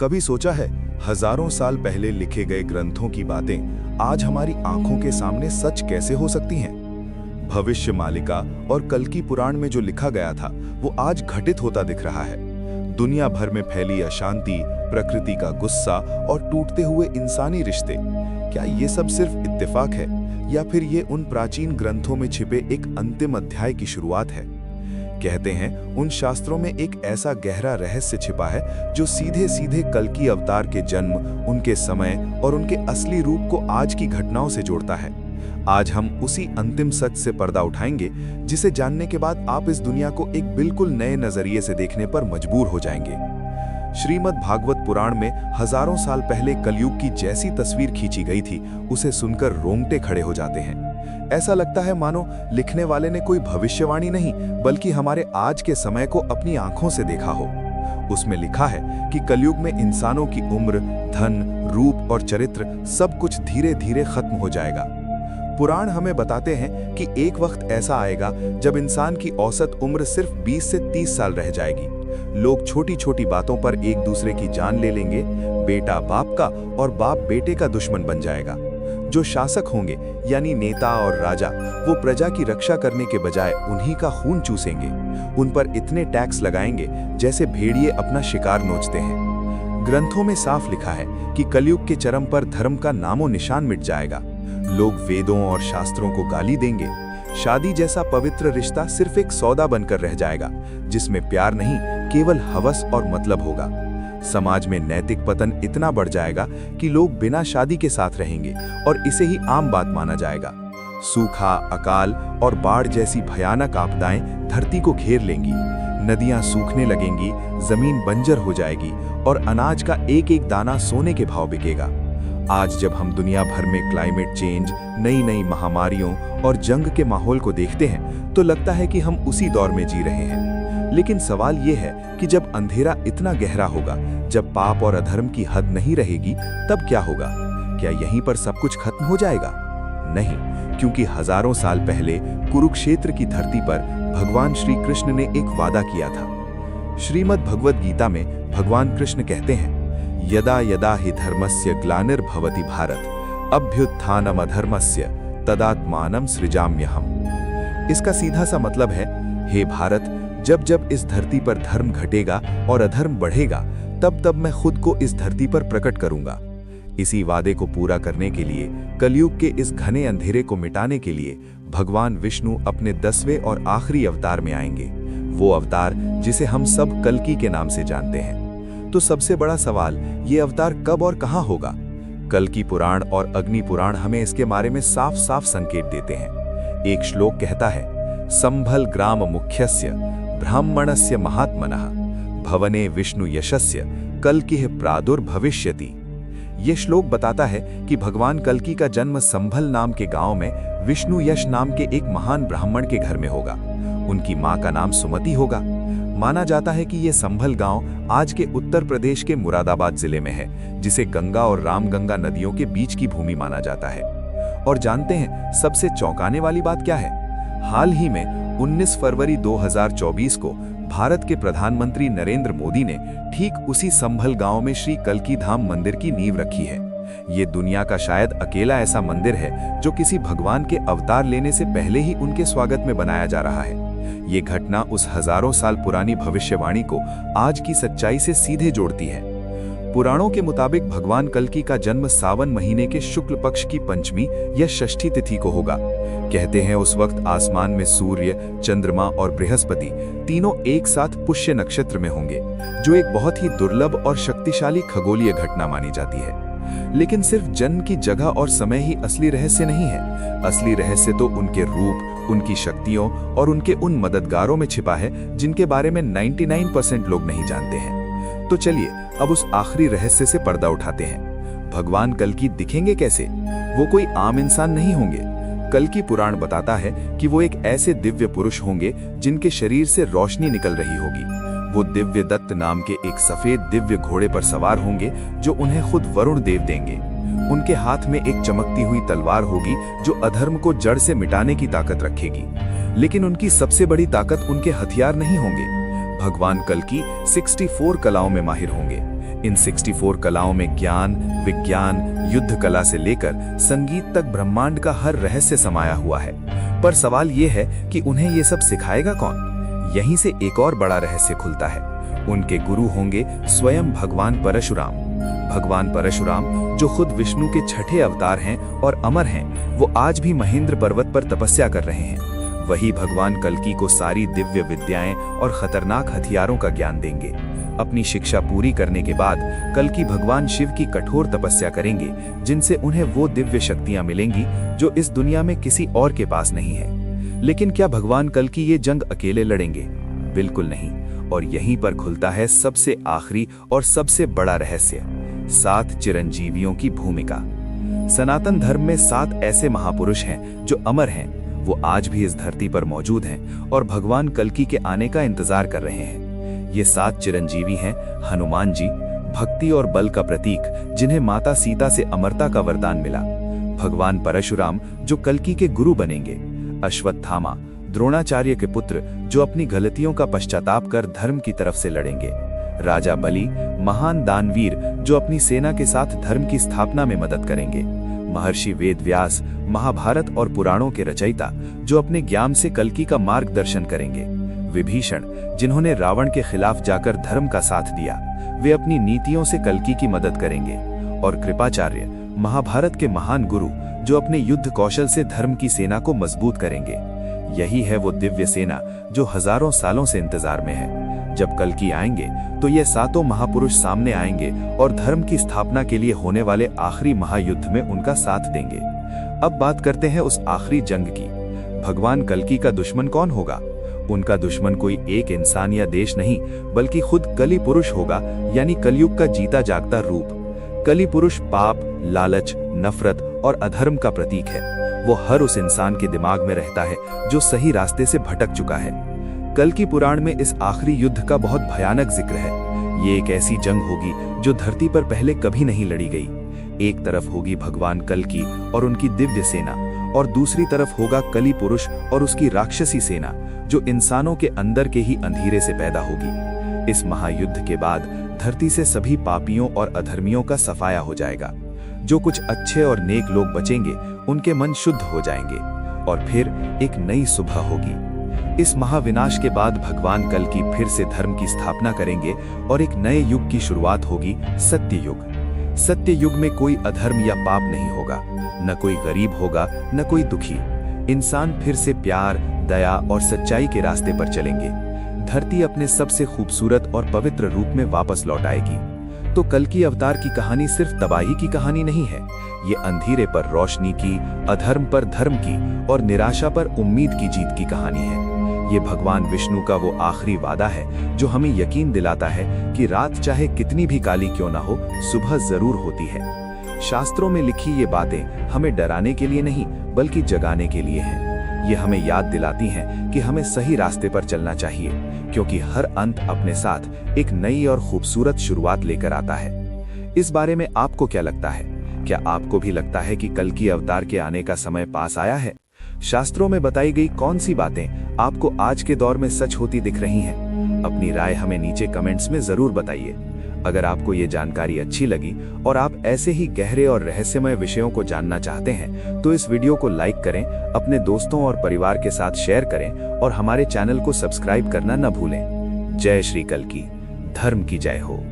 कभी सोचा है हजारों साल पहले लिखे गए ग्रंथों की बातें आज हमारी आंखों के सामने सच कैसे हो सकती हैं? भविष्य मालिका और कल्कि पुराण में जो लिखा गया था वो आज घटित होता दिख रहा है। दुनिया भर में फैली अशांति, प्रकृति का गुस्सा और टूटते हुए इंसानी रिश्ते, क्या ये सब सिर्फ इत्तेफाक है या फिर ये उन प्राचीन ग्रंथों में छिपे एक अंतिम अध्याय की शुरुआत है? कहते हैं उन शास्त्रों में एक ऐसा गहरा रहस्य छिपा है जो सीधे सीधे कल्कि अवतार के जन्म, उनके समय और उनके असली रूप को आज की घटनाओं से जोड़ता है। आज हम उसी अंतिम सच से पर्दा उठाएंगे जिसे जानने के बाद आप इस दुनिया को एक बिल्कुल नए नजरिए से देखने पर मजबूर हो जाएंगे। श्रीमद् भागवत पुराण में हजारों साल पहले कलयुग की जैसी तस्वीर खींची गई थी, उसे सुनकर रोंगटे खड़े हो जाते हैं। ऐसा लगता है मानो लिखने वाले ने कोई भविष्यवाणी नहीं बल्कि हमारे आज के समय को अपनी आंखों से देखा हो। उसमें लिखा है कि कलयुग में इंसानों की उम्र, धन, रूप और चरित्र सब कुछ धीरे धीरे खत्म हो जाएगा। पुराण हमें बताते हैं कि एक वक्त ऐसा आएगा जब इंसान की औसत उम्र सिर्फ 20 से 30 साल रह जाएगी। लोग छोटी छोटी बातों पर एक दूसरे की जान ले लेंगे, बेटा बाप का और बाप बेटे का दुश्मन बन जाएगा। जो शासक होंगे यानी नेता और राजा, वो प्रजा की रक्षा करने के बजाय उन्हीं का खून चूसेंगे। उन पर इतने टैक्स लगाएंगे जैसे भेड़िए अपना शिकार नोचते हैं। ग्रंथों में साफ लिखा है कि कलयुग के चरम पर धर्म का नामो निशान मिट जाएगा। लोग वेदों और शास्त्रों को गाली देंगे। शादी जैसा पवित्र रिश्ता सिर्फ एक सौदा बनकर रह जाएगा जिसमें प्यार नहीं, केवल हवस और मतलब होगा। समाज में नैतिक पतन इतना बढ़ जाएगा कि लोग बिना शादी के साथ रहेंगे और इसे ही आम बात माना जाएगा। सूखा, अकाल और बाढ़ जैसी भयानक आपदाएं धरती को घेर लेंगी। नदियां सूखने लगेंगी, जमीन बंजर हो जाएगी और अनाज का एक एक दाना सोने के भाव बिकेगा। आज जब हम दुनिया भर में क्लाइमेट चेंज, नई नई महामारियों और जंग के माहौल को देखते हैं तो लगता है कि हम उसी दौर में जी रहे हैं। लेकिन सवाल ये है कि जब अंधेरा इतना गहरा होगा, जब पाप और अधर्म की हद नहीं रहेगी, तब क्या होगा? क्या यहीं पर सब कुछ खत्म हो जाएगा? नहीं, क्योंकि हजारों साल पहले कुरुक्षेत्र की धरती पर भगवान श्री कृष्ण ने एक वादा किया था। श्रीमद् भगवद गीता में भगवान कृष्ण कहते हैं, यदा यदा हि धर्मस्य ग्लानिर्भवति भारत अभ्युत्थानम अधर्मस्य तदात्मानं सृजाम्यहम्। इसका सीधा सा मतलब है, हे भारत, जब जब इस धरती पर धर्म घटेगा और अधर्म बढ़ेगा, तब तब मैं खुद को इस धरती पर प्रकट करूंगा। इसी वादे को पूरा करने के लिए, कलयुग के इस घने अंधेरे को मिटाने के लिए भगवान विष्णु अपने 10वें और आखिरी अवतार में आएंगे। वो अवतार जिसे हम सब कल्कि के नाम से जानते हैं। तो सबसे बड़ा सवाल, ये अवतार कब और कहां होगा? कल्कि पुराण और अग्नि पुराण हमें इसके बारे में साफ साफ संकेत देते हैं। एक श्लोक कहता है, संभल ग्राम मुख्यस्य ब्राह्मणस्य महात्मनः भवने विष्णु यशस्य कल्किः प्रादुर्भविष्यति। ये श्लोक बताता है कि भगवान कल्कि का जन्म संभल नाम के गांव में विष्णु यश नाम के एक महान ब्राह्मण के घर में होगा। उनकी मां का नाम सुमति होगा। माना जाता है कि ये संभल गांव आज के उत्तर प्रदेश के मुरादाबाद जिले में है, जिसे गंगा और रामगंगा नदियों के बीच की भूमि माना जाता है। और जानते हैं सबसे चौंकाने वाली बात क्या है? हाल ही में 19 फरवरी 2024 को भारत के प्रधानमंत्री नरेंद्र मोदी ने ठीक उसी संभल गांव में श्री कल्कि धाम मंदिर की नींव रखी है। ये दुनिया का शायद अकेला ऐसा मंदिर है जो किसी भगवान के अवतार लेने से पहले ही उनके स्वागत में बनाया जा रहा है। ये घटना उस हजारों साल पुरानी भविष्यवाणी को आज की सच्चाई से सीधे जोड़ती है। पुराणों के मुताबिक भगवान कल्कि का जन्म सावन महीने के शुक्ल पक्ष की पंचमी या षष्ठी तिथि को होगा। कहते हैं उस वक्त आसमान में सूर्य, चंद्रमा और बृहस्पति तीनों एक साथ पुष्य नक्षत्र में होंगे, जो एक बहुत ही दुर्लभ और शक्तिशाली खगोलीय घटना मानी जाती है। लेकिन सिर्फ जन्म की जगह और समय ही असली रहस्य नहीं है। असली रहस्य तो उनके रूप, उनकी शक्तियों और उनके उन मददगारों में छिपा है जिनके बारे में 99% लोग नहीं जानते हैं। तो चलिए अब उस आखिरी रहस्य से पर्दा उठाते हैं। भगवान कल्कि दिखेंगे कैसे? वो कोई आम इंसान नहीं होंगे। कल्कि पुराण बताता है कि वो एक ऐसे दिव्य पुरुष होंगे जिनके शरीर से रोशनी निकल रही होगी। वो दिव्य दत्त नाम के एक सफेद दिव्य घोड़े पर सवार होंगे जो उन्हें खुद वरुण देव देंगे। उनके हाथ में एक चमकती हुई तलवार होगी जो अधर्म को जड़ से मिटाने की ताकत रखेगी। लेकिन उनकी सबसे बड़ी ताकत उनके हथियार नहीं होंगे। भगवान कल्कि 64 कलाओं में माहिर होंगे। इन 64 कलाओं में ज्ञान, विज्ञान, युद्ध कला से लेकर संगीत तक ब्रह्मांड का हर रहस्य समाया हुआ है। पर सवाल ये है कि उन्हें ये सब सिखाएगा कौन? यहीं से एक और बड़ा रहस्य खुलता है। उनके गुरु होंगे स्वयं भगवान परशुराम। भगवान परशुराम जो खुद विष्णु के छठे अवतार हैं और अमर हैं, वो आज भी महेंद्र पर्वत पर तपस्या कर रहे हैं। वही भगवान कल्कि को सारी दिव्य विद्याएं और खतरनाक हथियारों का ज्ञान देंगे। अपनी शिक्षा पूरी करने के बाद कल्कि भगवान शिव की कठोर तपस्या करेंगे, जिनसे उन्हें वो दिव्य शक्तियां मिलेंगी जो इस दुनिया में किसी और के पास नहीं है। लेकिन क्या भगवान कल्कि ये जंग अकेले लड़ेंगे? बिल्कुल नहीं। और यहीं पर खुलता है सबसे आखिरी और सबसे बड़ा रहस्य, 7 चिरंजीवियों की भूमिका। सनातन धर्म में 7 ऐसे महापुरुष हैं जो अमर हैं। वो आज भी इस धरती पर मौजूद हैं और भगवान कल्कि के आने का इंतजार कर रहे हैं। ये 7 चिरंजीवी हैं हनुमान जी, भक्ति और बल का प्रतीक, जिन्हें माता सीता से अमरता का वरदान मिला। भगवान परशुराम जो कल्कि के गुरु बनेंगे। अश्वत्थामा, द्रोणाचार्य के पुत्र, जो अपनी गलतियों का पश्चाताप कर धर्म की तरफ से लड़ेंगे। राजा बलि, महान दानवीर, जो अपनी सेना के साथ धर्म की स्थापना में मदद करेंगे। महर्षि वेद व्यास, महाभारत और पुराणों के रचयिता, जो अपने ज्ञान से कल्कि का मार्गदर्शन करेंगे। विभीषण, जिन्होंने रावण के खिलाफ जाकर धर्म का साथ दिया, वे अपनी नीतियों से कल्कि की मदद करेंगे। और कृपाचार्य, महाभारत के महान गुरु, जो अपने युद्ध कौशल से धर्म की सेना को मजबूत करेंगे। यही है वो दिव्य सेना जो हजारों सालों से इंतजार में है। जब कल्कि आएंगे तो ये 7 महापुरुष सामने आएंगे और धर्म की स्थापना के लिए होने वाले आखिरी महायुद्ध में उनका साथ देंगे। अब बात करते हैं उस आखिरी जंग की। भगवान कल्कि का दुश्मन कौन होगा? उनका दुश्मन कोई एक इंसान या देश नहीं, बल्कि खुद कलि पुरुष होगा, यानी कलयुग का जीता जागता रूप। कलि पुरुष पाप, लालच, नफरत और अधर्म का प्रतीक है। वो हर उस इंसान के दिमाग में रहता है जो सही रास्ते से भटक चुका है। कल्कि पुराण में इस आखिरी युद्ध का बहुत भयानक जिक्र है। ये एक ऐसी जंग होगी जो धरती पर पहले कभी नहीं लड़ी गई। एक तरफ होगी भगवान कल्कि और उनकी दिव्य सेना, और दूसरी तरफ होगा कलि पुरुष और उसकी राक्षसी सेना, जो इंसानों के अंदर के ही अंधेरे से पैदा होगी। इस महायुद्ध के बाद धरती से सभी पापियों और अधर्मियों का सफाया हो जाएगा। जो कुछ अच्छे और नेक लोग बचेंगे, उनके मन शुद्ध हो जाएंगे और फिर एक नई सुबह होगी। इस महाविनाश के बाद भगवान कल्कि फिर से धर्म की स्थापना करेंगे और एक नए युग की शुरुआत होगी, सत्य युग। सत्य युग में कोई अधर्म या पाप नहीं होगा, न कोई गरीब होगा, न कोई दुखी। इंसान फिर से प्यार, दया और सच्चाई के रास्ते पर चलेंगे। धरती अपने सबसे खूबसूरत और पवित्र रूप में वापस लौट आएगी। तो कल्कि अवतार की कहानी सिर्फ तबाही की कहानी नहीं है। ये अंधेरे पर रोशनी की, अधर्म पर धर्म की और निराशा पर उम्मीद की जीत की कहानी है। ये भगवान विष्णु का वो आखिरी वादा है जो हमें यकीन दिलाता है कि रात चाहे कितनी भी काली क्यों ना हो, सुबह जरूर होती है। शास्त्रों में लिखी ये बातें हमें डराने के लिए नहीं, बल्कि जगाने के लिए हैं। ये हमें याद दिलाती हैं कि हमें सही रास्ते पर चलना चाहिए, क्योंकि हर अंत अपने साथ एक नई और खूबसूरत शुरुआत लेकर आता है। इस बारे में आपको क्या लगता है? क्या आपको भी लगता है कि कल्कि अवतार के आने का समय पास आया है? शास्त्रों में बताई गई कौन सी बातें आपको आज के दौर में सच होती दिख रही हैं? अपनी राय हमें नीचे कमेंट्स में जरूर बताइए। अगर आपको ये जानकारी अच्छी लगी और आप ऐसे ही गहरे और रहस्यमय विषयों को जानना चाहते हैं, तो इस वीडियो को लाइक करें, अपने दोस्तों और परिवार के साथ शेयर करें और हमारे चैनल को सब्सक्राइब करना न भूलें। जय श्री कल्कि, धर्म की जय हो।